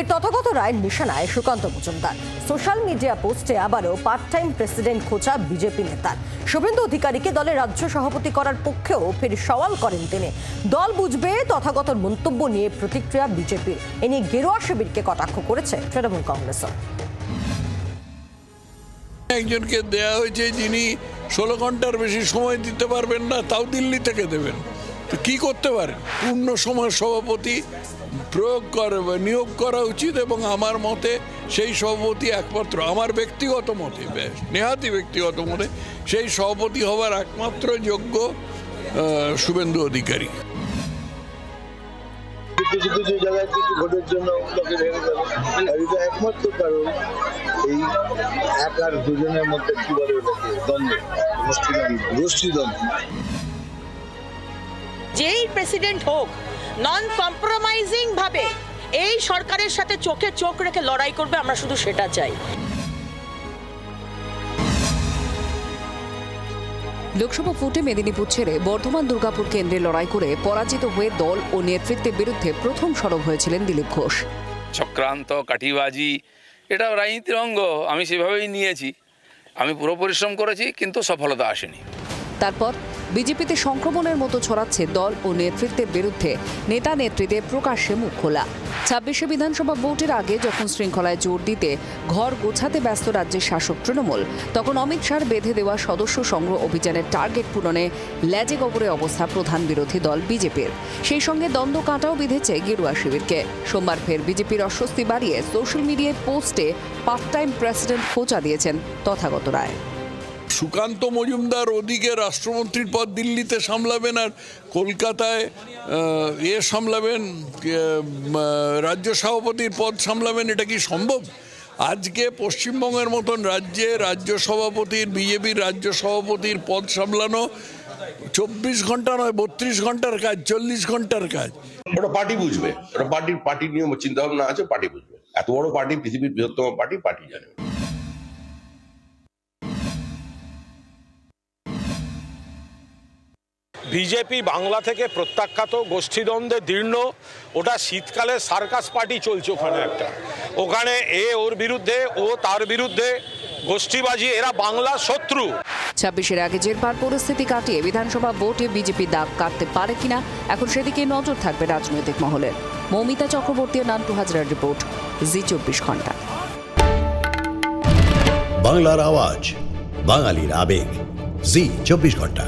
ফের তথাগত রায়ের নিশানায় Sukanta Majumdar. Social media পোস্টে আবারও পার্ট টাইম প্রেসিডেন্ট খোঁচা বিজেপি নেতার। শুভেন্দু অধিকারীকে দলের রাজ্য সভাপতি করার পক্ষেও ফের সওয়াল করেন তিনি। দল বুঝবে তথাগতর মন্তব্য নিয়ে প্রতিক্রিয়া বিজেপির। এ নিয়ে গেরুয়া শিবিরকে কটাক্ষ করেছে তৃণমূল কংগ্রেসও। একজনকে দেয়া হয়েছে যিনি 16 ঘন্টার বেশি সময় দিতে পারবেন না, তাও দিল্লি থেকে দেবেন। তো কি করতে পারেন? পূর্ণ সময় সভাপতি নিয়োগ করা উচিত এবং আমার মতে সেই সভাপতি একমাত্র, আমার ব্যক্তিগত মতে, নেহাতি ব্যক্তিগত মতে, সেই সভাপতি হওয়ার একমাত্র যোগ্য শুভেন্দু অধিকারী। কিছু কিছু জায়গায় কিছু ভোটের জন্য লোকে ভেঙে যাবে, এটা একমাত্র কারণ এই এক আর দুজনের মধ্যে কি বলে দ্বন্দ্ব, গোষ্ঠীদ্বন্দ্ব। যেই প্রেসিডেন্ট হোক, নন কম্প্রোমাইজিং ভাবে এই সরকারের সাথে চোখে চোখ রেখে লড়াই করবে, আমরা শুধু সেটা চাই। লোকসভা ভোটে মেদিনীপুর ছেড়ে বর্ধমান দুর্গাপুর কেন্দ্রে লড়াই করে পরাজিত হয়ে দল ও নেতৃত্বের বিরুদ্ধে প্রথম সরব হয়েছিলেন দিলীপ ঘোষ। চক্রান্ত, কাঠিবাজি, এটা রাজনীতির অঙ্গ, আমি সেভাবেই নিয়েছি। আমি পুরো পরিশ্রম করেছি, কিন্তু সফলতা আসেনি। তারপর বিজেপিতে সংক্রমণের মতো ছড়াচ্ছে দল ও নেতৃত্বের বিরুদ্ধে নেতা নেত্রীদের প্রকাশ্যে মুখ খোলা। 26শে বিধানসভা ভোটের আগে যখন শৃঙ্খলায় জোর দিতে ঘর গোছাতে ব্যস্ত রাজ্যের শাসক তৃণমূল, তখন অমিত শাহর বেঁধে দেওয়া সদস্য সংগ্রহ অভিযানের টার্গেট পূরণে ল্যাজে গোবরে অবস্থা প্রধান বিরোধী দল বিজেপির। সেই সঙ্গে দ্বন্দ্ব কাঁটাও বিঁধেছে গেরুয়া শিবিরকে। সোমবার ফের বিজেপির অস্বস্তি বাড়িয়ে সোশ্যাল মিডিয়ায় পোস্টে পার্ট টাইম প্রেসিডেন্ট খোঁচা দিয়েছেন তথাগত রায়। সুকান্ত মজুমদার ওদিকে রাষ্ট্রমন্ত্রীর পদ দিল্লিতে সামলাবেন আর কলকাতায় সামলাবেন, রাজ্য সভাপতির পদ সামলাবেন, এটা কি সম্ভব? আজকে পশ্চিমবঙ্গের মতন রাজ্যে রাজ্য সভাপতির, বিজেপির রাজ্য সভাপতির পদ সামলানো 24 ঘন্টা নয়, 32 ঘন্টার কাজ, 40 ঘন্টার কাজ। ওটা পার্টি বুঝবে, ওটা পার্টির নিয়ম চিন্তা ভাবনা আছে, পার্টি বুঝবে। এত বড় পার্টি, পৃথিবীর বৃহত্তম পার্টি জানে। বিজেপি বাংলা থেকে প্রত্যাখ্যাত, গোষ্ঠীদ্বন্দ্বে দীর্ণ, ওটা শীতকালে সার্কাস পার্টি চলছে ওখানে একটা। ওখানে ওর বিরুদ্ধে, ও তার বিরুদ্ধে, গোষ্ঠীবাজি, এরা বাংলার শত্রু। 26-এর আগে জেরবার পরিস্থিতি কাটিয়ে বিধানসভা ভোটে বিজেপি দাগ কাটতে পারে কিনা, এখন সেদিকে নজর থাকবে রাজনৈতিক মহলের। মৌমিতা চক্রবর্তী, নান্টু হাজরার রিপোর্ট, জি 24 ঘন্টা। বাংলার আওয়াজ, বাঙালির আবেগ, জি 24 ঘন্টা।